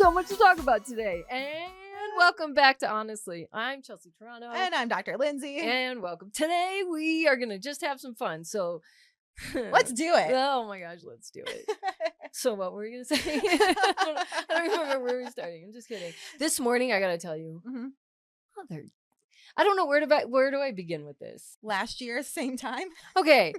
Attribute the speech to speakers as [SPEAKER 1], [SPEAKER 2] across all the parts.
[SPEAKER 1] so much to talk about today. And welcome back to Honestly. I'm Chelsea Toronto.
[SPEAKER 2] And I'm Dr. Lindsay.
[SPEAKER 1] And welcome. Today we are going to just have some fun. So
[SPEAKER 2] let's do it.
[SPEAKER 1] Oh my gosh, let's do it. So what were we going to say? I don't remember where we were starting. I'm just kidding. This morning, I got to tell you, I don't know where do I begin with this?
[SPEAKER 2] Last year, same time.
[SPEAKER 1] Okay,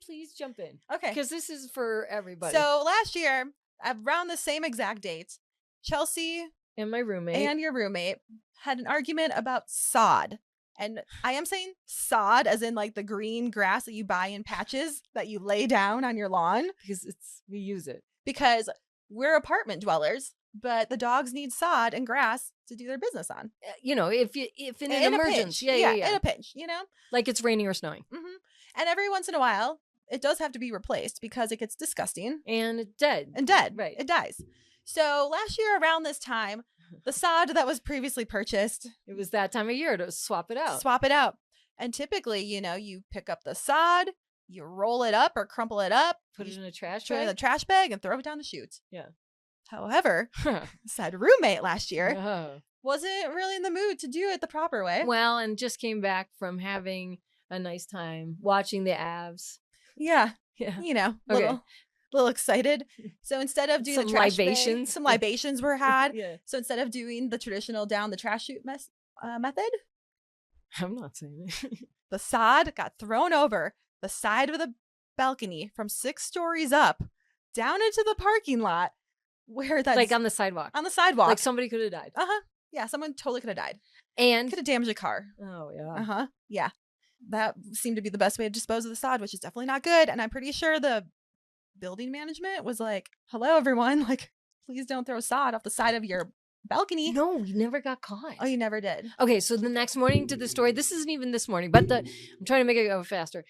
[SPEAKER 1] please jump in.
[SPEAKER 2] Okay.
[SPEAKER 1] Because this is for everybody.
[SPEAKER 2] So last year, around the same exact date, Chelsea
[SPEAKER 1] and my roommate
[SPEAKER 2] and your roommate had an argument about sod. And I am saying sod as in like the green grass that you buy in patches that you lay down on your lawn.
[SPEAKER 1] Because we use it.
[SPEAKER 2] Because we're apartment dwellers, but the dogs need sod and grass to do their business on.
[SPEAKER 1] You know, if in an emergency. Yeah.
[SPEAKER 2] In a pinch, you know?
[SPEAKER 1] Like it's raining or snowing.
[SPEAKER 2] Mm-hmm. And every once in a while, it does have to be replaced because it gets disgusting.
[SPEAKER 1] And it's dead.
[SPEAKER 2] Right. It dies. So last year around this time, the sod that was previously purchased.
[SPEAKER 1] It was that time of year to swap it out.
[SPEAKER 2] And typically, you know, you pick up the sod, you roll it up or crumple it up.
[SPEAKER 1] Put it in a trash
[SPEAKER 2] Put it
[SPEAKER 1] bag.
[SPEAKER 2] in the trash bag and throw it down the chute.
[SPEAKER 1] Yeah.
[SPEAKER 2] However, said roommate last year wasn't really in the mood to do it the proper way.
[SPEAKER 1] Well, and just came back from having a nice time watching the Avs.
[SPEAKER 2] Yeah.
[SPEAKER 1] Yeah.
[SPEAKER 2] You know, little excited. So instead of doing
[SPEAKER 1] some
[SPEAKER 2] the trash
[SPEAKER 1] libations,
[SPEAKER 2] bag, some libations were had.
[SPEAKER 1] Yeah.
[SPEAKER 2] So instead of doing the traditional down the trash chute method,
[SPEAKER 1] I'm not saying it.
[SPEAKER 2] The sod got thrown over the side of the balcony from 6 stories up down into the parking lot where that's
[SPEAKER 1] like on the sidewalk. Like somebody could have died.
[SPEAKER 2] Yeah, someone totally could have died.
[SPEAKER 1] And
[SPEAKER 2] could have damaged a car.
[SPEAKER 1] Oh yeah.
[SPEAKER 2] Yeah. That seemed to be the best way to dispose of the sod, which is definitely not good. And I'm pretty sure the building management was like, hello everyone, like please don't throw sod off the side of your balcony.
[SPEAKER 1] No, we never got caught.
[SPEAKER 2] Oh, you never did.
[SPEAKER 1] Okay, so the next morning to the story, this isn't even this morning, but I'm trying to make it go faster.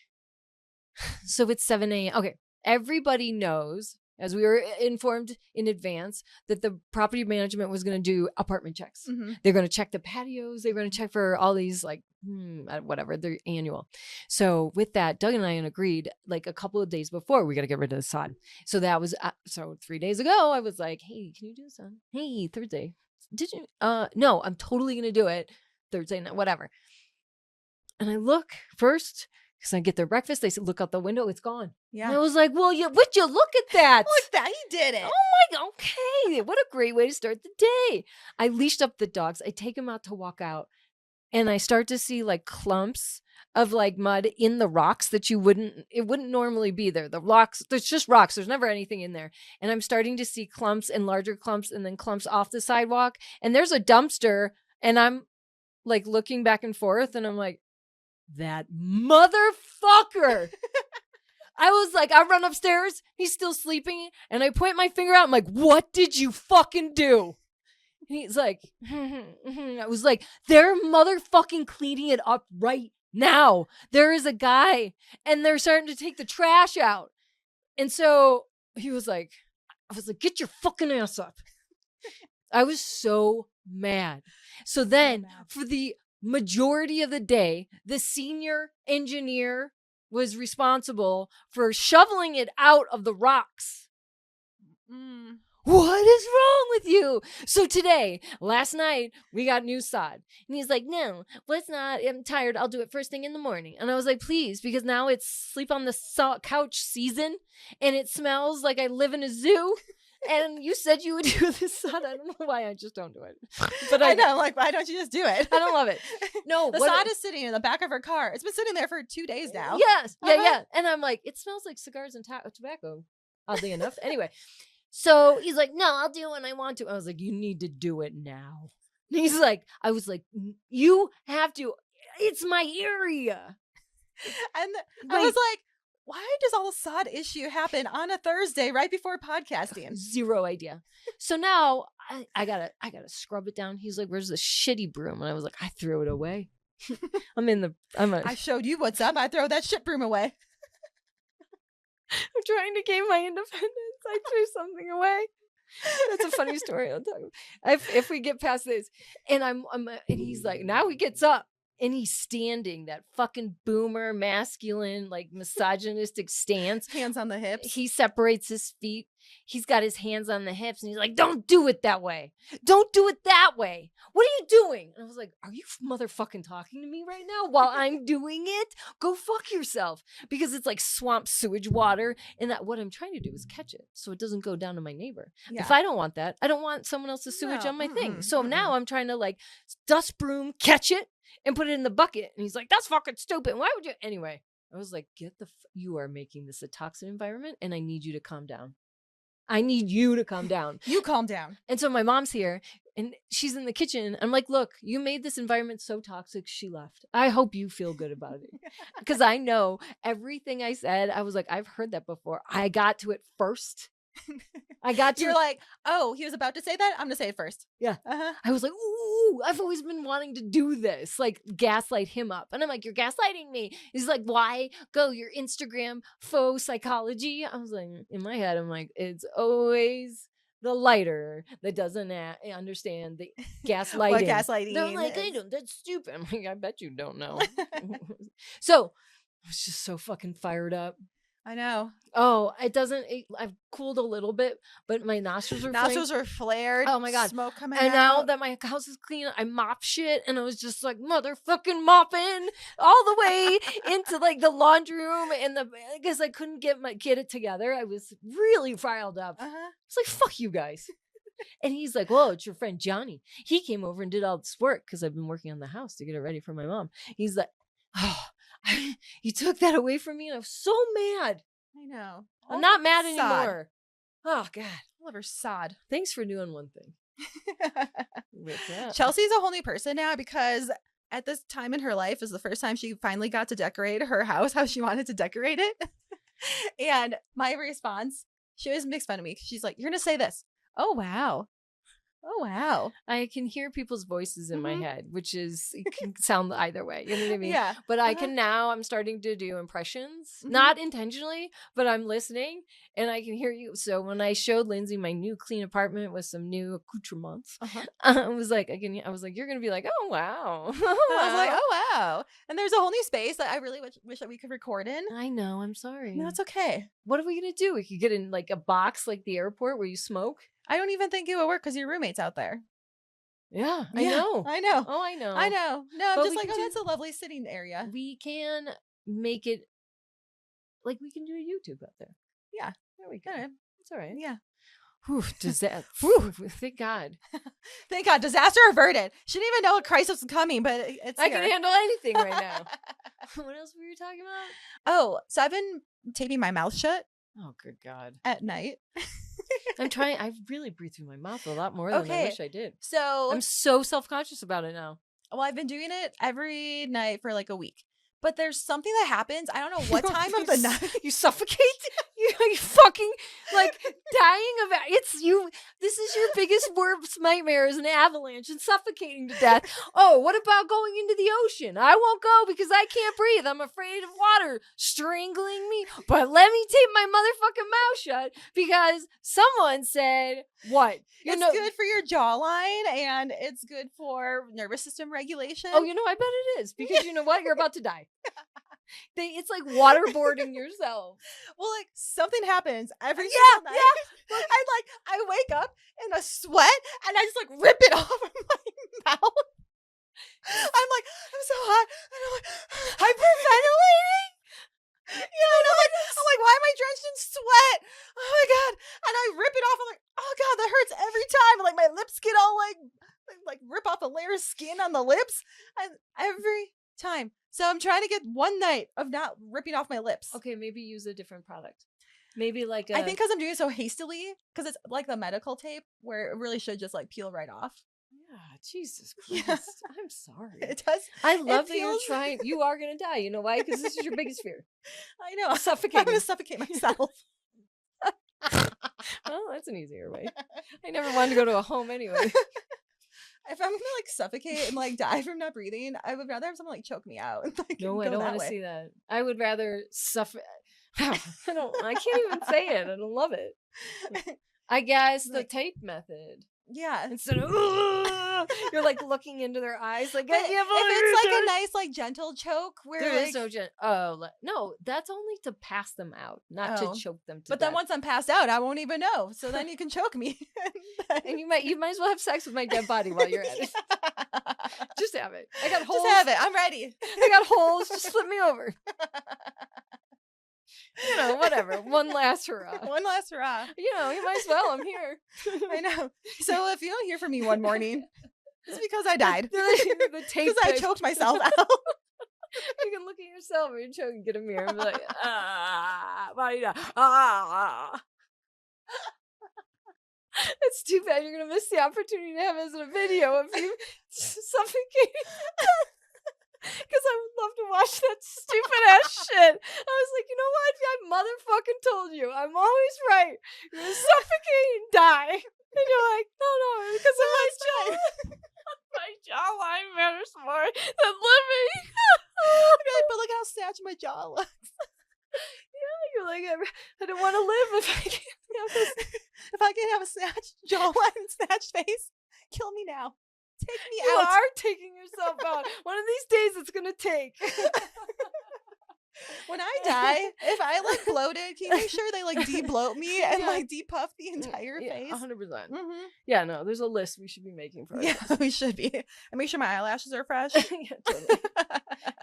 [SPEAKER 1] So it's 7 a.m. Okay, everybody knows, as we were informed in advance, that the property management was going to do apartment checks.
[SPEAKER 2] Mm-hmm.
[SPEAKER 1] They're going to check the patios. They're going to check for all these, like, whatever, they're annual. So with that, Doug and I agreed, like, a couple of days before, we got to get rid of the sod. So that was, 3 days ago, I was like, hey, can you do this on? Hey, Thursday. Did you? No, I'm totally going to do it Thursday night, whatever. And I look first, because I get their breakfast. They said, look out the window. It's gone.
[SPEAKER 2] Yeah.
[SPEAKER 1] And I was like, well, would you look at that?
[SPEAKER 2] Look at that. He did it.
[SPEAKER 1] Oh my, okay. What a great way to start the day. I leashed up the dogs. I take them out to walk out. And I start to see like clumps of like mud in the rocks that it wouldn't normally be there. The rocks, there's just rocks. There's never anything in there. And I'm starting to see clumps and larger clumps and then clumps off the sidewalk. And there's a dumpster and I'm like looking back and forth and I'm like, that motherfucker. I was like, I run upstairs. He's still sleeping. And I point my finger out. I'm like, what did you fucking do? And he's like, I was like, they're motherfucking cleaning it up right now. There is a guy and they're starting to take the trash out. And so he was like, I was like, get your fucking ass up. I was so mad. So then for the majority of the day, the senior engineer was responsible for shoveling it out of the rocks. What is wrong with you? So last night, we got new sod. And he's like, no, let's not. I'm tired. I'll do it first thing in the morning. And I was like, please, because now it's sleep on the couch season. And it smells like I live in a zoo. And you said you would do this sod. I don't know why I just don't do it. But
[SPEAKER 2] I know, like, why don't you just do it?
[SPEAKER 1] I don't love it. No.
[SPEAKER 2] The sod is sitting in the back of her car. It's been sitting there for 2 days now.
[SPEAKER 1] Yes. Yeah. And I'm like, it smells like cigars and tobacco, oddly enough. Anyway. So he's like, no, I'll do it when I want to. I was like, you need to do it now. And he's like, I was like, you have to. It's my area.
[SPEAKER 2] And I was like, why does all the sod issue happen on a Thursday right before podcasting?
[SPEAKER 1] Zero idea. So now I gotta scrub it down. He's like, where's the shitty broom? And I was like, I threw it away.
[SPEAKER 2] I showed you what's up. I throw that shit broom away.
[SPEAKER 1] I'm trying to gain my independence. I threw something away. That's a funny story. I'll talk about if we get past this. And and he's like, now he gets up and he's standing, that fucking boomer, masculine, like misogynistic stance.
[SPEAKER 2] Hands on the hips.
[SPEAKER 1] He separates his feet. He's got his hands on the hips and he's like, don't do it that way. Don't do it that way. What are you doing? And I was like, are you motherfucking talking to me right now while I'm doing it? Go fuck yourself. Because it's like swamp sewage water. And that what I'm trying to do is catch it so it doesn't go down to my neighbor.
[SPEAKER 2] Yeah.
[SPEAKER 1] If I don't want that, I don't want someone else's sewage
[SPEAKER 2] No,
[SPEAKER 1] on my thing.
[SPEAKER 2] mm-mm,
[SPEAKER 1] So
[SPEAKER 2] mm-mm.
[SPEAKER 1] now I'm trying to like dust broom, catch it and put it in the bucket. And he's like, that's fucking stupid. Why would you? Anyway, I was like, you are making this a toxic environment and I need you to calm down. I need you to calm down.
[SPEAKER 2] You calm down.
[SPEAKER 1] And so my mom's here and she's in the kitchen. I'm like, look, you made this environment so toxic. She left. I hope you feel good about it. Because I know everything I said, I was like, I've heard that before. I got to it first. I got to
[SPEAKER 2] You're like, oh, he was about to say that? I'm going to say it first.
[SPEAKER 1] Yeah.
[SPEAKER 2] Uh-huh.
[SPEAKER 1] I was like, ooh, I've always been wanting to do this, like gaslight him up. And I'm like, you're gaslighting me. He's like, why? Go your Instagram faux psychology. I was like, in my head, I'm like, it's always the lighter that doesn't understand the gaslighting.
[SPEAKER 2] What gaslighting
[SPEAKER 1] They're like, I
[SPEAKER 2] is.
[SPEAKER 1] don't, that's stupid. I'm like, I bet you don't know. So I was just so fucking fired up.
[SPEAKER 2] I know.
[SPEAKER 1] Oh, I've cooled a little bit, but my nostrils are
[SPEAKER 2] Nostrils are flared.
[SPEAKER 1] Oh my God.
[SPEAKER 2] Smoke coming
[SPEAKER 1] and
[SPEAKER 2] out.
[SPEAKER 1] now that my house is clean, I mop shit, and I was just like motherfucking mopping all the way into like the laundry room, and I guess I couldn't get it together. I was really riled up.
[SPEAKER 2] Uh-huh.
[SPEAKER 1] It's like, fuck you guys. And he's like, well, it's your friend Johnny. He came over and did all this work because I've been working on the house to get it ready for my mom. He's like, oh, you took that away from me, and I was so mad.
[SPEAKER 2] I know.
[SPEAKER 1] I'm not mad
[SPEAKER 2] Sod.
[SPEAKER 1] anymore. Oh God.
[SPEAKER 2] All of her sod.
[SPEAKER 1] Thanks for doing one thing. With that.
[SPEAKER 2] Chelsea's a whole new person now because at this time in her life is the first time she finally got to decorate her house how she wanted to decorate it. And my response, she always makes fun of me. She's like, you're going to say this. Oh, wow. Oh, wow.
[SPEAKER 1] I can hear people's voices in my
[SPEAKER 2] Mhm.
[SPEAKER 1] head, which is, it can sound either way. You know what I mean?
[SPEAKER 2] Yeah.
[SPEAKER 1] But I
[SPEAKER 2] Uh-huh.
[SPEAKER 1] can now, I'm starting to do impressions,
[SPEAKER 2] Mhm.
[SPEAKER 1] not intentionally, but I'm listening and I can hear you. So when I showed Lindsay my new clean apartment with some new accoutrements,
[SPEAKER 2] Uh-huh.
[SPEAKER 1] I was like, you're going to be like, oh, wow.
[SPEAKER 2] I was like, oh, wow. And there's a whole new space that I really wish that we could record in.
[SPEAKER 1] I know. I'm sorry.
[SPEAKER 2] No, it's okay.
[SPEAKER 1] What are we going to do? We could get in like a box like the airport where you smoke.
[SPEAKER 2] I don't even think it would work because your roommate's out there.
[SPEAKER 1] Yeah, I
[SPEAKER 2] Yeah,
[SPEAKER 1] know.
[SPEAKER 2] I know.
[SPEAKER 1] Oh, I know.
[SPEAKER 2] I know. No, I'm
[SPEAKER 1] But
[SPEAKER 2] just
[SPEAKER 1] we
[SPEAKER 2] like,
[SPEAKER 1] can
[SPEAKER 2] oh,
[SPEAKER 1] do-
[SPEAKER 2] that's a lovely sitting area.
[SPEAKER 1] We can make it like we can do a YouTube out there.
[SPEAKER 2] Yeah.
[SPEAKER 1] There we go.
[SPEAKER 2] Okay.
[SPEAKER 1] It's all right.
[SPEAKER 2] Yeah.
[SPEAKER 1] Whew, Whew, thank God.
[SPEAKER 2] Thank God. Disaster averted. She didn't even know a crisis was coming, but it's
[SPEAKER 1] I
[SPEAKER 2] here.
[SPEAKER 1] can handle anything right now. What else were you talking about?
[SPEAKER 2] Oh, so I've been taping my mouth shut
[SPEAKER 1] Oh, good God.
[SPEAKER 2] at night.
[SPEAKER 1] I'm trying. I really breathe through my mouth a lot more than I
[SPEAKER 2] Okay.
[SPEAKER 1] wish I did.
[SPEAKER 2] So,
[SPEAKER 1] I'm so self-conscious about it now.
[SPEAKER 2] well, I've been doing it every night for like a week. But there's something that happens. I don't know what time of the night.
[SPEAKER 1] You suffocate? You fucking like dying of it's you. This is your biggest worst nightmare is an avalanche and suffocating to death. Oh, what about going into the ocean? I won't go because I can't breathe. I'm afraid of water strangling me. But let me tape my motherfucking mouth shut because someone said what?
[SPEAKER 2] It's good for your jawline and it's good for nervous system regulation.
[SPEAKER 1] Oh, I bet it is because you know what? You're about to die. It's like waterboarding yourself.
[SPEAKER 2] Well, like something happens every
[SPEAKER 1] Yeah,
[SPEAKER 2] single night. I wake up in a sweat and I just like rip it off of my mouth. I'm like, I'm so hot. And I'm like, hyperventilating. Yeah, and I'm like, why am I drenched in sweat? Oh my God. And I rip it off. I'm like, oh God, that hurts every time. And like my lips get all like rip off a layer of skin on the lips. And every time. So I'm trying to get one night of not ripping off my lips.
[SPEAKER 1] Okay, maybe use a different product. Maybe like
[SPEAKER 2] I think because I'm doing it so hastily, because it's like the medical tape where it really should just like peel right off.
[SPEAKER 1] Yeah, Jesus
[SPEAKER 2] Yeah.
[SPEAKER 1] Christ. I'm sorry.
[SPEAKER 2] It does.
[SPEAKER 1] I love that
[SPEAKER 2] feels-
[SPEAKER 1] you're trying. You are going to die. You know why? Because this is your biggest fear.
[SPEAKER 2] I know. I'm
[SPEAKER 1] Suffocating.
[SPEAKER 2] going to suffocate myself.
[SPEAKER 1] Well, that's an easier way. I never wanted to go to a home anyway.
[SPEAKER 2] If I'm going to like suffocate and like die from not breathing, I would rather have someone like choke me out. And, like,
[SPEAKER 1] No, I
[SPEAKER 2] go
[SPEAKER 1] don't
[SPEAKER 2] that
[SPEAKER 1] want to
[SPEAKER 2] way.
[SPEAKER 1] see that. I would rather suffer. I can't even say it. I don't love it. I guess the
[SPEAKER 2] Like-
[SPEAKER 1] tape method.
[SPEAKER 2] Yeah.
[SPEAKER 1] instead of "Ugh," you're like looking into their eyes like
[SPEAKER 2] But
[SPEAKER 1] I can't believe
[SPEAKER 2] if
[SPEAKER 1] you're
[SPEAKER 2] it's like
[SPEAKER 1] doing-"
[SPEAKER 2] a nice, like, gentle choke where
[SPEAKER 1] There
[SPEAKER 2] like
[SPEAKER 1] is no no, that's only to pass them out, not to
[SPEAKER 2] oh.
[SPEAKER 1] choke them to
[SPEAKER 2] But
[SPEAKER 1] death.
[SPEAKER 2] then once I'm passed out, I won't even know. So then you can choke me.
[SPEAKER 1] And you might as well have sex with my dead body while you're at it. Just have it. I got holes.
[SPEAKER 2] Just have it. I'm ready.
[SPEAKER 1] I got holes. Just flip me over. You know, whatever. One last hurrah.
[SPEAKER 2] One last hurrah.
[SPEAKER 1] You know, you might as well. I'm here.
[SPEAKER 2] I know. So if you don't hear from me one morning, it's because I died.
[SPEAKER 1] The tape
[SPEAKER 2] Because I
[SPEAKER 1] pick.
[SPEAKER 2] choked myself out.
[SPEAKER 1] You can look at yourself when you're choking, get a mirror and be like, why you ah. It's too bad you're gonna miss the opportunity to have it as a video of you suffocating. Because I would love to watch that stupid ass shit. I was like, you know what? I motherfucking told you. I'm always right. You're gonna suffocate and die. And you're like, no, because of my jaw. My jawline matters more than living.
[SPEAKER 2] But look how snatched my jaw looks.
[SPEAKER 1] Yeah, you're like, I don't want to live if I can't have this.
[SPEAKER 2] If I can have a snatched jawline and snatched face, kill me now. Take me
[SPEAKER 1] You
[SPEAKER 2] out.
[SPEAKER 1] are taking yourself out. One of these days it's gonna take.
[SPEAKER 2] When I die, if I like bloated, can you make sure they like de-bloat me and like depuff the entire face?
[SPEAKER 1] 100%.
[SPEAKER 2] Mm-hmm.
[SPEAKER 1] Yeah, no, there's a list we should be making for
[SPEAKER 2] Yeah,
[SPEAKER 1] ourselves.
[SPEAKER 2] we should be. And make sure my eyelashes are fresh.
[SPEAKER 1] Yeah, totally.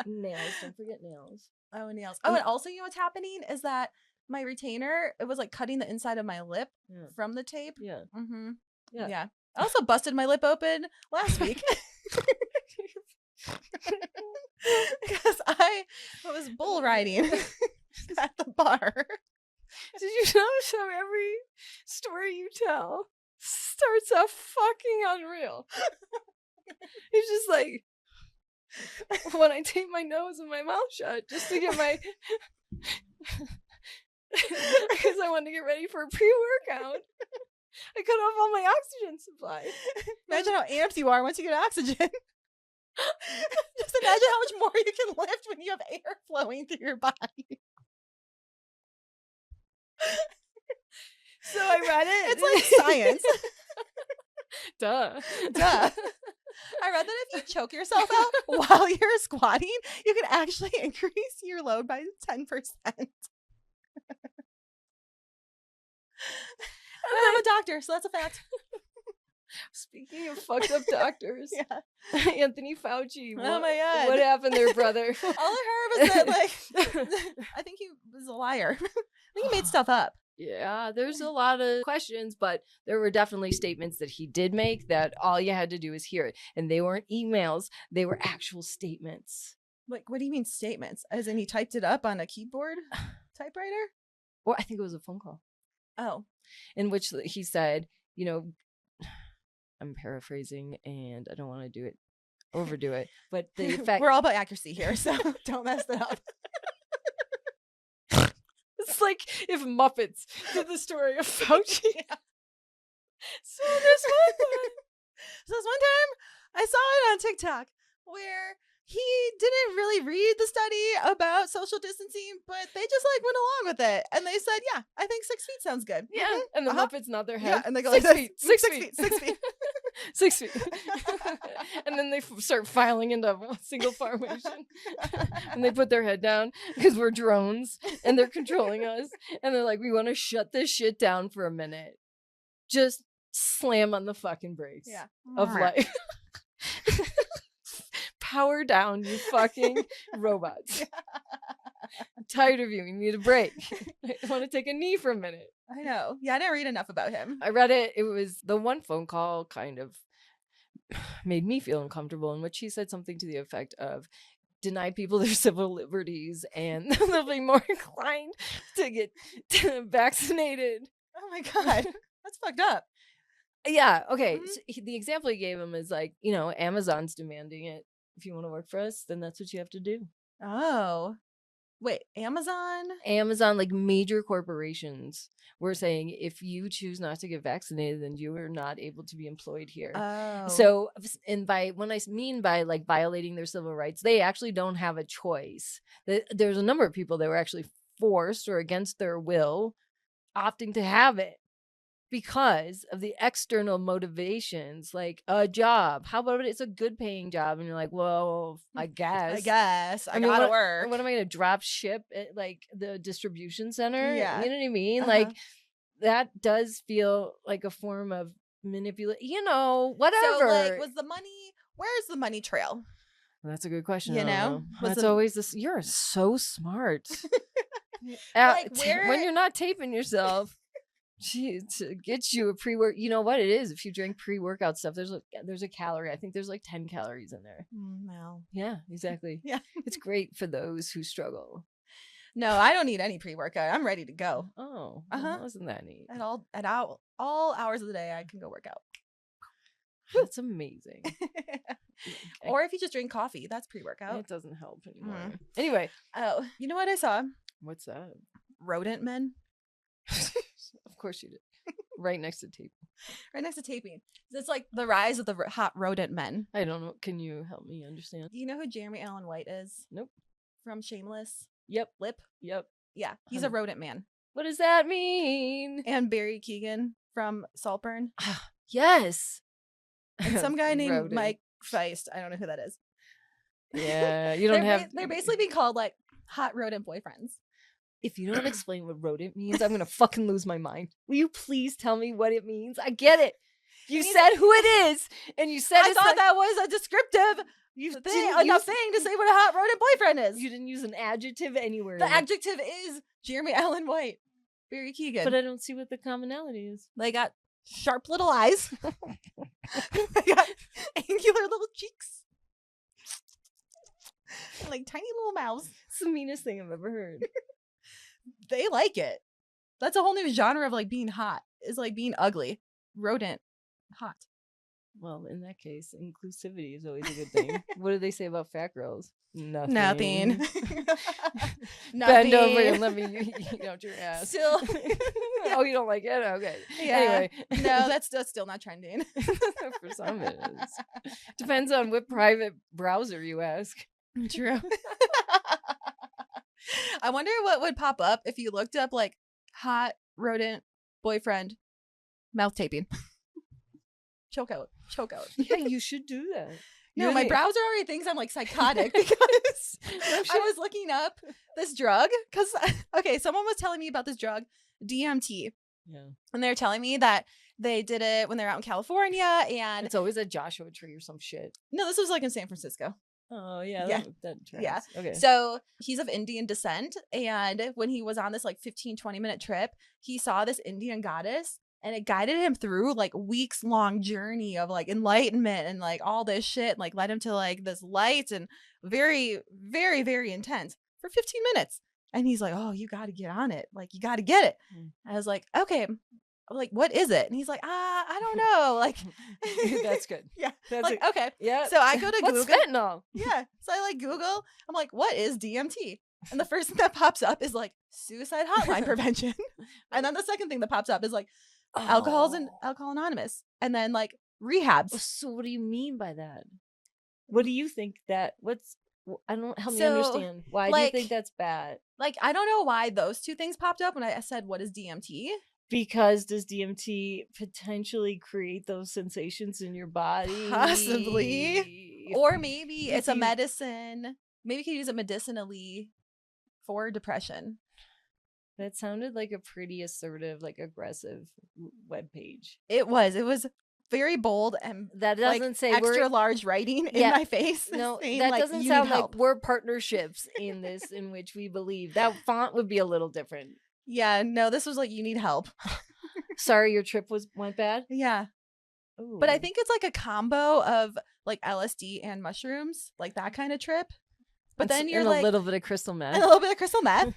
[SPEAKER 1] Nails, don't forget nails.
[SPEAKER 2] Oh, nails. Oh, and also, you know what's happening is that my retainer, it was like cutting the inside of my lip
[SPEAKER 1] Yeah.
[SPEAKER 2] from the tape.
[SPEAKER 1] Yeah.
[SPEAKER 2] Mm-hmm.
[SPEAKER 1] Yeah.
[SPEAKER 2] Yeah. I also busted my lip open last week. Because I was bull riding at the bar.
[SPEAKER 1] Did you notice how every story you tell starts off fucking unreal? It's just like when I tape my nose and my mouth shut just to get my because I wanted to get ready for a pre-workout. I cut off all my oxygen supply.
[SPEAKER 2] Imagine how amped you are once you get oxygen. Just imagine how much more you can lift when you have air flowing through your body.
[SPEAKER 1] So I read it.
[SPEAKER 2] It's like science.
[SPEAKER 1] Duh.
[SPEAKER 2] Duh. I read that if you choke yourself out while you're squatting, you can actually increase your load by 10%. I'm a doctor, so that's a fact.
[SPEAKER 1] Speaking of fucked up doctors,
[SPEAKER 2] Yeah.
[SPEAKER 1] Anthony Fauci.
[SPEAKER 2] Oh my God.
[SPEAKER 1] What happened there, brother?
[SPEAKER 2] All I heard was that, like, I think he was a liar. I think he made stuff up.
[SPEAKER 1] Yeah, there's a lot of questions, but there were definitely statements that he did make that all you had to do is hear it. And they weren't emails, they were actual statements.
[SPEAKER 2] Like, what do you mean statements? As in he typed it up on a keyboard typewriter?
[SPEAKER 1] Or I think it was a phone call
[SPEAKER 2] Oh.
[SPEAKER 1] in which he said, you know, I'm paraphrasing and I don't want to overdo it, but the fact
[SPEAKER 2] We're all about accuracy here, so don't mess it up.
[SPEAKER 1] it's like if Muppets did the story of Fauci.
[SPEAKER 2] Yeah.
[SPEAKER 1] So this one
[SPEAKER 2] So this one time, I saw it on TikTok where he didn't really read the study about social distancing, but they just like went along with it. And they said, yeah, I think 6 feet sounds good.
[SPEAKER 1] yeah,
[SPEAKER 2] Mhm.
[SPEAKER 1] and the
[SPEAKER 2] Uh-huh.
[SPEAKER 1] Muppets nod their
[SPEAKER 2] Yeah,
[SPEAKER 1] head.
[SPEAKER 2] and they go
[SPEAKER 1] 6
[SPEAKER 2] like this.
[SPEAKER 1] feet, 6
[SPEAKER 2] 6
[SPEAKER 1] feet,
[SPEAKER 2] feet, 6 feet.
[SPEAKER 1] 6 feet. And then they start filing into a single formation. And they put their head down because we're drones and they're controlling us. And they're like, we want to shut this shit down for a minute. Just slam on the fucking brakes
[SPEAKER 2] Yeah.
[SPEAKER 1] of life. Power down, you fucking robots. I'm tired of you. You need a break. I want to take a knee for a minute.
[SPEAKER 2] I know. Yeah, I didn't read enough about him.
[SPEAKER 1] I read it. It was the one phone call kind of made me feel uncomfortable in which he said something to the effect of deny people their civil liberties and they'll be more inclined to get vaccinated.
[SPEAKER 2] Oh my God. That's fucked up.
[SPEAKER 1] Yeah. Okay.
[SPEAKER 2] Mhm.
[SPEAKER 1] So the example he gave him is like, you know, Amazon's demanding it. If you want to work for us, then that's what you have to do.
[SPEAKER 2] Oh. Wait, Amazon?
[SPEAKER 1] Amazon, like major corporations, were saying if you choose not to get vaccinated, then you are not able to be employed here.
[SPEAKER 2] Oh.
[SPEAKER 1] So, and when I mean by like violating their civil rights, they actually don't have a choice. There's a number of people that were actually forced or against their will opting to have it. because of the external motivations, like a job. How about it's a good paying job? And you're like, well, I guess.
[SPEAKER 2] I
[SPEAKER 1] mean,
[SPEAKER 2] gotta
[SPEAKER 1] what,
[SPEAKER 2] work.
[SPEAKER 1] What am I going to drop ship at like the distribution center?
[SPEAKER 2] Yeah.
[SPEAKER 1] You know what I mean?
[SPEAKER 2] Uh-huh.
[SPEAKER 1] Like that does feel like a form of manipulate, whatever.
[SPEAKER 2] So like, where's the money trail?
[SPEAKER 1] Well, that's a good question.
[SPEAKER 2] You know?
[SPEAKER 1] That's always this. You're so smart.
[SPEAKER 2] Like,
[SPEAKER 1] when you're not taping yourself. To get you a pre-work, you know what it is. If you drink pre-workout stuff, there's a calorie. I think there's like 10 calories in there.
[SPEAKER 2] No.
[SPEAKER 1] Yeah, exactly.
[SPEAKER 2] Yeah.
[SPEAKER 1] It's great for those who struggle.
[SPEAKER 2] No, I don't need any pre-workout. I'm ready to go.
[SPEAKER 1] Oh, wasn't that neat?
[SPEAKER 2] At all hours of the day, I can go work out.
[SPEAKER 1] That's amazing.
[SPEAKER 2] Or if you just drink coffee, that's pre-workout.
[SPEAKER 1] It doesn't help anymore. Anyway.
[SPEAKER 2] Oh, you know what I saw?
[SPEAKER 1] What's that?
[SPEAKER 2] Rodent men.
[SPEAKER 1] Of course you did. Right next to taping.
[SPEAKER 2] Right next to taping. It's like the rise of the hot rodent men.
[SPEAKER 1] I don't know. Can you help me understand?
[SPEAKER 2] Do you know who Jeremy Allen White is?
[SPEAKER 1] Nope.
[SPEAKER 2] From Shameless?
[SPEAKER 1] Yep.
[SPEAKER 2] Lip?
[SPEAKER 1] Yep.
[SPEAKER 2] Yeah. He's a rodent man.
[SPEAKER 1] What does that mean?
[SPEAKER 2] And Barry Keoghan from Saltburn.
[SPEAKER 1] Yes.
[SPEAKER 2] And some guy named Mike Feist. I don't know who that is.
[SPEAKER 1] Yeah. You don't have.
[SPEAKER 2] They're basically being called like hot rodent boyfriends.
[SPEAKER 1] If you don't explain what rodent means, I'm going to fucking lose my mind. Will you please tell me what it means? I get it. You said who it is, and you said
[SPEAKER 2] I thought that was a descriptive enough thing to say what a hot rodent boyfriend is.
[SPEAKER 1] You didn't use an adjective anywhere.
[SPEAKER 2] The adjective is Jeremy Allen White, Barry Keoghan.
[SPEAKER 1] But I don't see what the commonality is.
[SPEAKER 2] They got sharp little eyes. They got angular little cheeks. And like tiny little mouths.
[SPEAKER 1] It's the meanest thing I've ever heard.
[SPEAKER 2] They like it. That's a whole new genre of like being hot. Is like being ugly. Rodent. Hot.
[SPEAKER 1] Well, in that case, inclusivity is always a good thing. What do they say about fat girls? Nothing. Bend over and let me eat out your ass.
[SPEAKER 2] Still.
[SPEAKER 1] Oh, you don't like it? Okay.
[SPEAKER 2] Yeah.
[SPEAKER 1] Anyway.
[SPEAKER 2] No, that's still not trending.
[SPEAKER 1] For some it is. Depends on what private browser you ask.
[SPEAKER 2] True. I wonder what would pop up if you looked up like hot rodent boyfriend mouth taping. Choke out.
[SPEAKER 1] Yeah, you should do that.
[SPEAKER 2] No, my browser already thinks I'm like psychotic because I was looking up this drug because someone was telling me about this drug, DMT. Yeah. And they're telling me that they did it when they're out in California, and
[SPEAKER 1] it's always a Joshua tree or some shit.
[SPEAKER 2] No, this was like in San Francisco.
[SPEAKER 1] Oh, yeah. That
[SPEAKER 2] yeah.
[SPEAKER 1] Okay.
[SPEAKER 2] So he's of Indian descent. And when he was on this like 15-20 minute trip, he saw this Indian goddess, and it guided him through like weeks long journey of like enlightenment and like all this shit, like led him to like this light and very, very, very intense for 15 minutes. And he's like, oh, you got to get on it. Like, you got to get it. I was like, okay. Like, what is it? And he's like, I don't know. Like,
[SPEAKER 1] that's good.
[SPEAKER 2] Yeah.
[SPEAKER 1] That's
[SPEAKER 2] like, okay.
[SPEAKER 1] Yeah.
[SPEAKER 2] So I go to
[SPEAKER 1] What's
[SPEAKER 2] Google.
[SPEAKER 1] Fentanyl?
[SPEAKER 2] Yeah. So I like Google. I'm like, what is DMT? And the first thing that pops up is like suicide hotline prevention. And then the second thing that pops up is like Alcohol Anonymous. And then like rehabs.
[SPEAKER 1] So what do you mean by that? What do you think that? Help me understand. Why do you think that's bad?
[SPEAKER 2] Like, I don't know why those two things popped up when I said, what is DMT?
[SPEAKER 1] Because does DMT potentially create those sensations in your body?
[SPEAKER 2] Possibly. Or maybe it's a medicine. Maybe you can use it medicinally for depression.
[SPEAKER 1] That sounded like a pretty assertive, like aggressive webpage.
[SPEAKER 2] It was very bold, and
[SPEAKER 1] that doesn't say
[SPEAKER 2] extra large writing in my face.
[SPEAKER 1] No,
[SPEAKER 2] saying,
[SPEAKER 1] that
[SPEAKER 2] like,
[SPEAKER 1] doesn't sound like we're partnerships in this, in which we believe. That font would be a little different.
[SPEAKER 2] Yeah, no, this was like, you need help.
[SPEAKER 1] Sorry, your trip went bad?
[SPEAKER 2] Yeah. Ooh. But I think it's like a combo of like LSD and mushrooms, like that kind of trip. But then you're like
[SPEAKER 1] a little bit of crystal meth.
[SPEAKER 2] And a little bit of crystal meth.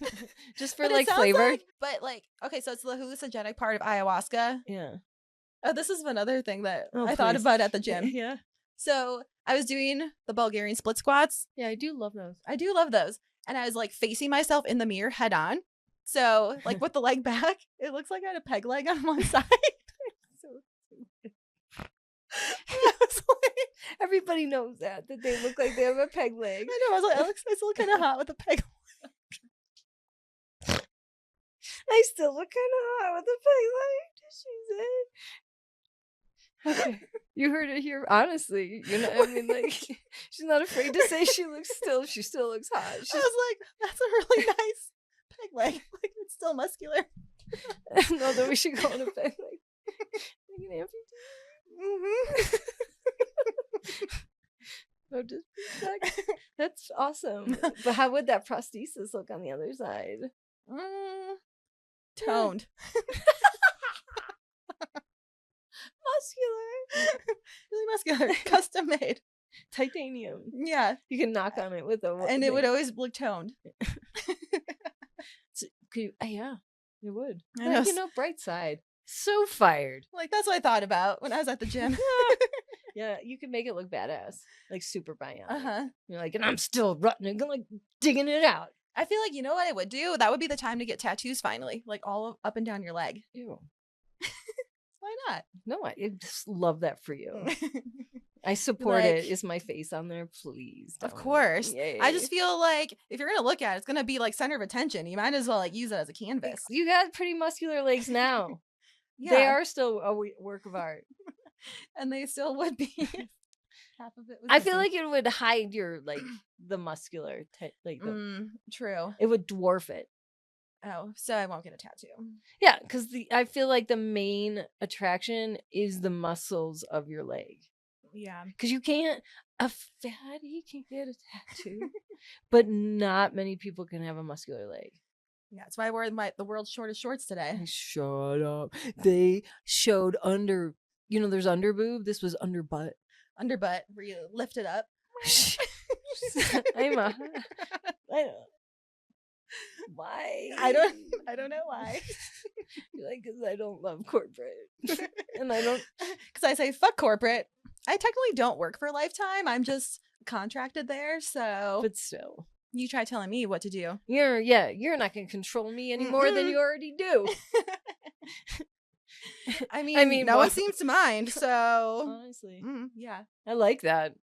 [SPEAKER 1] Just for like flavor.
[SPEAKER 2] Okay, so it's the hallucinogenic part of ayahuasca.
[SPEAKER 1] Yeah.
[SPEAKER 2] Oh, this is another thing that I thought about at the gym.
[SPEAKER 1] Yeah.
[SPEAKER 2] So I was doing the Bulgarian split squats.
[SPEAKER 1] Yeah, I do love those.
[SPEAKER 2] And I was like facing myself in the mirror head on. So like with the leg back, it looks like I had a peg leg on one side. So I was like,
[SPEAKER 1] everybody knows that they look like they have a peg leg.
[SPEAKER 2] I know. I was like, I still look kind of hot with a peg leg.
[SPEAKER 1] I still look kind of hot with the peg leg. Okay. You heard it here. Honestly, I mean, like, she's not afraid to say she still looks hot.
[SPEAKER 2] I was like, that's a really nice peg leg. Like, it's still muscular.
[SPEAKER 1] No, then we should go on a peg leg. Like an amputee. No, just that's awesome. But how would that prosthesis look on the other side?
[SPEAKER 2] Toned.
[SPEAKER 1] Muscular.
[SPEAKER 2] Really muscular. Custom made.
[SPEAKER 1] Titanium.
[SPEAKER 2] Yeah.
[SPEAKER 1] You can knock on it with a
[SPEAKER 2] And it would always look toned.
[SPEAKER 1] Yeah, it would.
[SPEAKER 2] I know.
[SPEAKER 1] Like, bright side. So fired.
[SPEAKER 2] Like, that's what I thought about when I was at the gym.
[SPEAKER 1] Yeah, you can make it look badass. Like super bionic.
[SPEAKER 2] Uh-huh.
[SPEAKER 1] You're like, and I'm still rutting and like digging it out.
[SPEAKER 2] I feel like, you know what I would do? That would be the time to get tattoos finally. Like all up and down your leg.
[SPEAKER 1] Ew.
[SPEAKER 2] Why not?
[SPEAKER 1] No, I just love that for you. I support it. Is my face on there? Please.
[SPEAKER 2] Of
[SPEAKER 1] don't.
[SPEAKER 2] course.
[SPEAKER 1] Yay.
[SPEAKER 2] I just feel like if you're going to look at it, it's going to be like center of attention. You might as well like use it as a canvas.
[SPEAKER 1] You got pretty muscular legs now.
[SPEAKER 2] Yeah.
[SPEAKER 1] They are still a work of art.
[SPEAKER 2] And they still would be. Half of it was
[SPEAKER 1] I feel
[SPEAKER 2] missing.
[SPEAKER 1] like it would hide your, like, the muscular,
[SPEAKER 2] True.
[SPEAKER 1] it would dwarf it.
[SPEAKER 2] Oh, so I won't get a tattoo.
[SPEAKER 1] Yeah, because I feel like the main attraction is the muscles of your leg.
[SPEAKER 2] Yeah.
[SPEAKER 1] Because a fatty can get a tattoo, but not many people can have a muscular leg.
[SPEAKER 2] Yeah, that's why I wore the world's shortest shorts today.
[SPEAKER 1] Shut up. They showed under, there's under boob. This was under butt.
[SPEAKER 2] Underbutt, where you lift it up.
[SPEAKER 1] Why?
[SPEAKER 2] I don't know why.
[SPEAKER 1] You're like, because I don't love corporate. And I don't.
[SPEAKER 2] Because I say, fuck corporate. I technically don't work for Lifetime. I'm just contracted there. So.
[SPEAKER 1] But still.
[SPEAKER 2] You try telling me what to do.
[SPEAKER 1] You're not going to control me any more than you already do.
[SPEAKER 2] I mean, no one seems to mind. So.
[SPEAKER 1] Honestly.
[SPEAKER 2] Yeah.
[SPEAKER 1] I like that.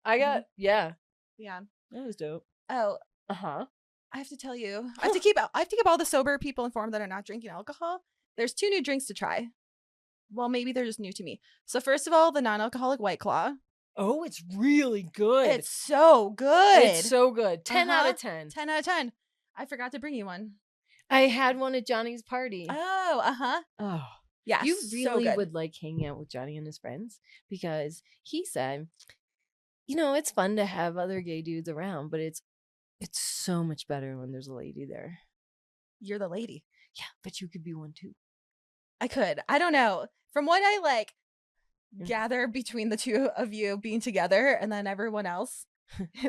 [SPEAKER 1] Yeah.
[SPEAKER 2] Yeah.
[SPEAKER 1] That was dope.
[SPEAKER 2] Oh.
[SPEAKER 1] Uh-huh.
[SPEAKER 2] I have to tell you, I have to keep all the sober people informed that are not drinking alcohol. There's 2 new drinks to try. Well, maybe they're just new to me. So first of all, the non-alcoholic White Claw.
[SPEAKER 1] Oh, it's really good.
[SPEAKER 2] It's so good.
[SPEAKER 1] It's so good. 10 out of 10.
[SPEAKER 2] 10 out of 10. I forgot to bring you one.
[SPEAKER 1] I had one at Johnny's party.
[SPEAKER 2] Oh, uh-huh.
[SPEAKER 1] Oh.
[SPEAKER 2] Yeah,
[SPEAKER 1] You
[SPEAKER 2] so
[SPEAKER 1] really
[SPEAKER 2] good.
[SPEAKER 1] would like hanging out with Johnny and his friends because he said, it's fun to have other gay dudes around, but it's so much better when there's a lady there.
[SPEAKER 2] You're the lady.
[SPEAKER 1] Yeah, but you could be one too.
[SPEAKER 2] I could. I don't know. From what I gather between the two of you being together and then everyone else,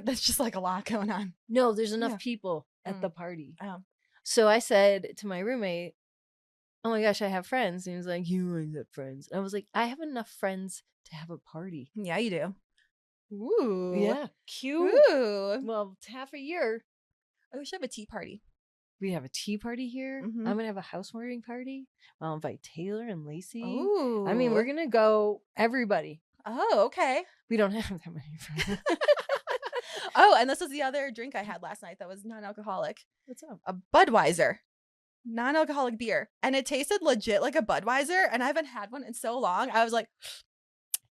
[SPEAKER 2] that's just like a lot going on.
[SPEAKER 1] No, there's enough people at the party.
[SPEAKER 2] Oh.
[SPEAKER 1] So I said to my roommate, oh my gosh, I have friends. And he was like, you ain't got friends. And I was like, I have enough friends to have a party.
[SPEAKER 2] Yeah, you do. Ooh.
[SPEAKER 1] Yeah. Cute.
[SPEAKER 2] Ooh.
[SPEAKER 1] Well, it's half a year.
[SPEAKER 2] I wish I have a tea party.
[SPEAKER 1] We have a tea party here.
[SPEAKER 2] Mhm.
[SPEAKER 1] I'm going to have a housewarming party. I'll invite Taylor and Lacey.
[SPEAKER 2] Ooh.
[SPEAKER 1] I mean, we're going to go everybody.
[SPEAKER 2] Oh, okay.
[SPEAKER 1] We don't have that many friends.
[SPEAKER 2] Oh, and this was the other drink I had last night that was non-alcoholic.
[SPEAKER 1] What's up?
[SPEAKER 2] A Budweiser. Non-alcoholic beer. And it tasted legit like a Budweiser. And I haven't had one in so long. I was like,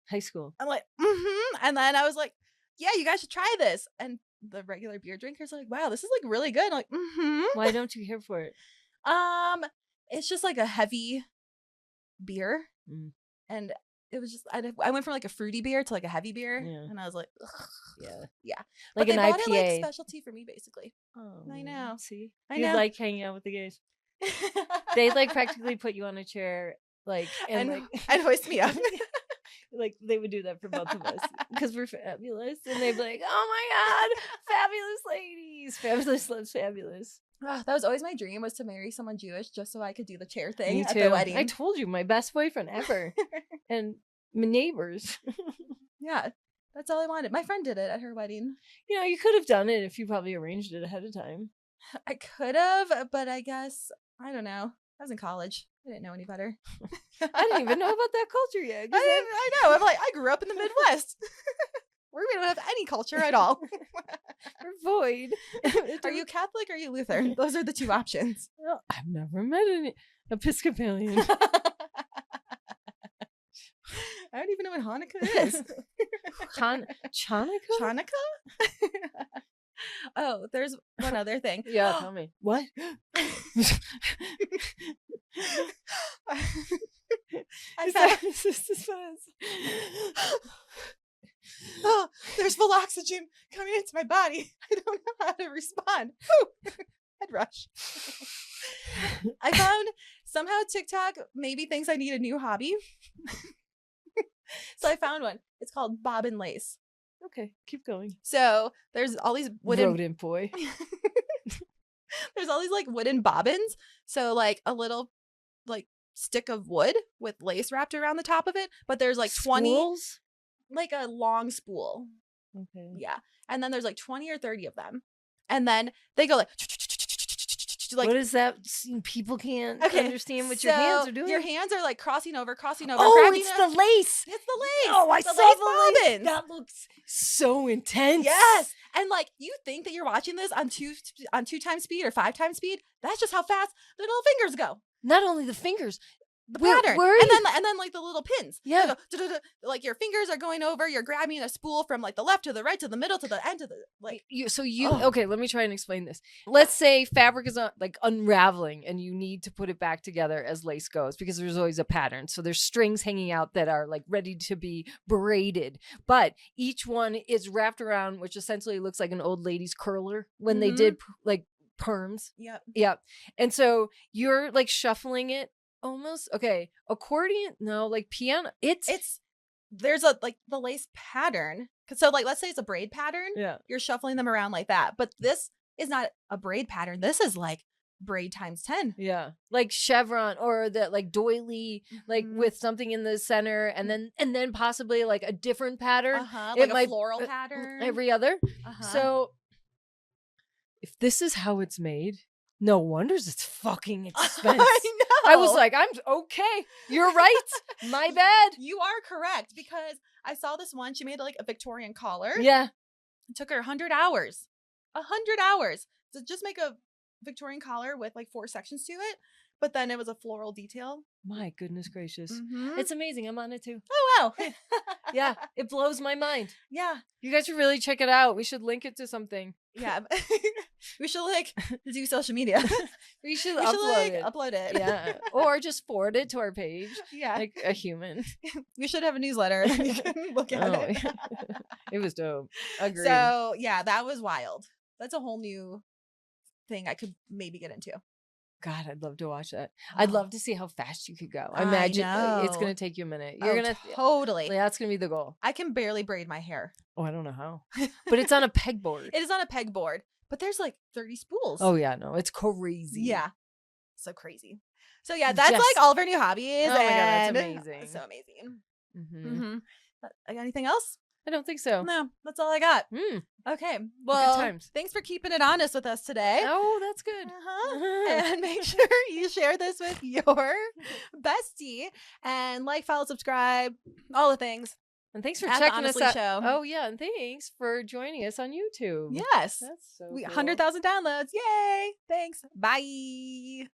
[SPEAKER 1] High school.
[SPEAKER 2] I'm like, And then I was like, yeah, you guys should try this. And the regular beer drinkers are like, wow, this is like really good. I'm like,
[SPEAKER 1] Why don't you care for it?
[SPEAKER 2] It's just like a heavy beer. And it was just, I went from like a fruity beer to like a heavy beer.
[SPEAKER 1] Yeah.
[SPEAKER 2] And I was like, ugh. Yeah.
[SPEAKER 1] Like
[SPEAKER 2] but
[SPEAKER 1] an
[SPEAKER 2] they bought it like
[SPEAKER 1] IPA.
[SPEAKER 2] specialty for me, basically.
[SPEAKER 1] Oh,
[SPEAKER 2] I know.
[SPEAKER 1] See?
[SPEAKER 2] I
[SPEAKER 1] You
[SPEAKER 2] know.
[SPEAKER 1] like hanging out with the gays. They like practically put you on a chair, like, and
[SPEAKER 2] hoist me up.
[SPEAKER 1] like they would do that for both of us because we're fabulous, and they'd be like, "Oh my god, fabulous ladies, fabulous loves fabulous."
[SPEAKER 2] Oh, that was always my dream, was to marry someone Jewish just so I could do the chair thing
[SPEAKER 1] Me
[SPEAKER 2] at
[SPEAKER 1] too.
[SPEAKER 2] the wedding.
[SPEAKER 1] I told you, my best boyfriend ever, and my neighbors.
[SPEAKER 2] Yeah, that's all I wanted. My friend did it at her wedding.
[SPEAKER 1] You could have done it if you probably arranged it ahead of time.
[SPEAKER 2] I could have, but I guess, I don't know. I was in college. I didn't know any better.
[SPEAKER 1] I didn't even know about that culture yet.
[SPEAKER 2] I know. I'm like, I grew up in the Midwest. We don't have any culture at all.
[SPEAKER 1] We're void.
[SPEAKER 2] Are you Catholic or are you Lutheran? Those are the two options.
[SPEAKER 1] Well, I've never met an Episcopalian.
[SPEAKER 2] I don't even know what Hanukkah is.
[SPEAKER 1] Chanukah?
[SPEAKER 2] Chanukah? Oh, there's one other thing.
[SPEAKER 1] Yeah, tell me. What?
[SPEAKER 2] Oh, there's full oxygen coming into my body. I don't know how to respond. Head rush. I found somehow TikTok maybe thinks I need a new hobby. So I found one. It's called Bob and Lace.
[SPEAKER 1] Okay, keep going.
[SPEAKER 2] So there's all these wooden
[SPEAKER 1] Rodent boy.
[SPEAKER 2] There's all these like wooden bobbins. So like a little like stick of wood with lace wrapped around the top of it. But there's like 20,
[SPEAKER 1] Spools?
[SPEAKER 2] like a long spool.
[SPEAKER 1] Okay.
[SPEAKER 2] Yeah. And then there's like 20 or 30 of them. And then they go like
[SPEAKER 1] what is that? People can't understand what your hands are doing.
[SPEAKER 2] Your hands are like crossing over.
[SPEAKER 1] Oh, it's the lace.
[SPEAKER 2] It's the lace.
[SPEAKER 1] Oh, I
[SPEAKER 2] the
[SPEAKER 1] saw
[SPEAKER 2] lace
[SPEAKER 1] the lace.
[SPEAKER 2] bobbins.
[SPEAKER 1] That looks so intense.
[SPEAKER 2] Yes. And like you think that you're watching this on 2 times speed or 5 times speed. That's just how fast the little fingers go.
[SPEAKER 1] Not only the fingers,
[SPEAKER 2] the pattern. And then like the little pins.
[SPEAKER 1] Yeah.
[SPEAKER 2] Like your fingers are going over, you're grabbing a spool from like the left to the right to the middle to the end to the like
[SPEAKER 1] okay, let me try and explain this. Let's say fabric is like unraveling and you need to put it back together as lace goes because there's always a pattern. So there's strings hanging out that are like ready to be braided, but each one is wrapped around, which essentially looks like an old lady's curler when they did like perms. Yep. And so you're like shuffling it almost. Okay. Accordion? No, like piano.
[SPEAKER 2] There's a like the lace pattern. So like let's say it's a braid pattern.
[SPEAKER 1] Yeah.
[SPEAKER 2] You're shuffling them around like that. But this is not a braid pattern. This is like braid times 10.
[SPEAKER 1] Yeah. Like chevron or the like doily, like with something in the center and then possibly like a different pattern.
[SPEAKER 2] Like a floral pattern.
[SPEAKER 1] Every other. So if this is how it's made, no wonders it's fucking expensive.
[SPEAKER 2] I know.
[SPEAKER 1] I was like, I'm okay. You're right. My bad.
[SPEAKER 2] You are correct because I saw this one. She made like a Victorian collar.
[SPEAKER 1] Yeah.
[SPEAKER 2] It took her 100 hours. 100 hours to just make a Victorian collar with like 4 sections to it. But then it was a floral detail.
[SPEAKER 1] My goodness gracious. It's amazing. I'm on it too.
[SPEAKER 2] Oh, wow.
[SPEAKER 1] Yeah. It blows my mind.
[SPEAKER 2] Yeah.
[SPEAKER 1] You guys should really check it out. We should link it to something.
[SPEAKER 2] Yeah. We should like do social media.
[SPEAKER 1] We should upload
[SPEAKER 2] it.
[SPEAKER 1] Yeah. Or just forward it to our page.
[SPEAKER 2] Yeah.
[SPEAKER 1] Like a human.
[SPEAKER 2] We should have a newsletter and you can look at it.
[SPEAKER 1] It was dope. Agreed.
[SPEAKER 2] So yeah, that was wild. That's a whole new thing I could maybe get into.
[SPEAKER 1] God, I'd love to watch that. I'd love to see how fast you could go. I imagine it's going to take you a minute. You're going to
[SPEAKER 2] totally.
[SPEAKER 1] That's going to be the goal.
[SPEAKER 2] I can barely braid my hair.
[SPEAKER 1] Oh, I don't know how. But it's on a pegboard.
[SPEAKER 2] It is on a pegboard. But there's like 30 spools.
[SPEAKER 1] Oh yeah, no, it's crazy.
[SPEAKER 2] Yeah. So crazy. So yeah, that's like all of our new hobbies.
[SPEAKER 1] Oh my God, that's amazing.
[SPEAKER 2] So amazing. I got anything else?
[SPEAKER 1] I don't think so.
[SPEAKER 2] No, that's all I got. Okay. Well,
[SPEAKER 1] good times.
[SPEAKER 2] Thanks for keeping it honest with us today.
[SPEAKER 1] Oh, that's good.
[SPEAKER 2] And make sure you share this with your bestie and like, follow, subscribe, all the things.
[SPEAKER 1] And thanks for
[SPEAKER 2] At
[SPEAKER 1] checking
[SPEAKER 2] the
[SPEAKER 1] us
[SPEAKER 2] Honestly
[SPEAKER 1] out.
[SPEAKER 2] Show.
[SPEAKER 1] Oh yeah, and thanks for joining us on YouTube.
[SPEAKER 2] Yes.
[SPEAKER 1] That's so
[SPEAKER 2] We
[SPEAKER 1] cool.
[SPEAKER 2] 100,000 downloads. Yay. Thanks. Bye.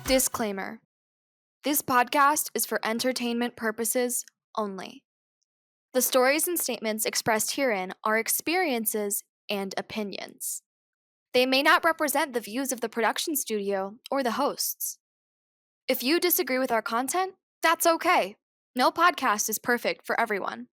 [SPEAKER 3] Disclaimer. This podcast is for entertainment purposes only. The stories and statements expressed herein are experiences and opinions. They may not represent the views of the production studio or the hosts. If you disagree with our content, that's okay. No podcast is perfect for everyone.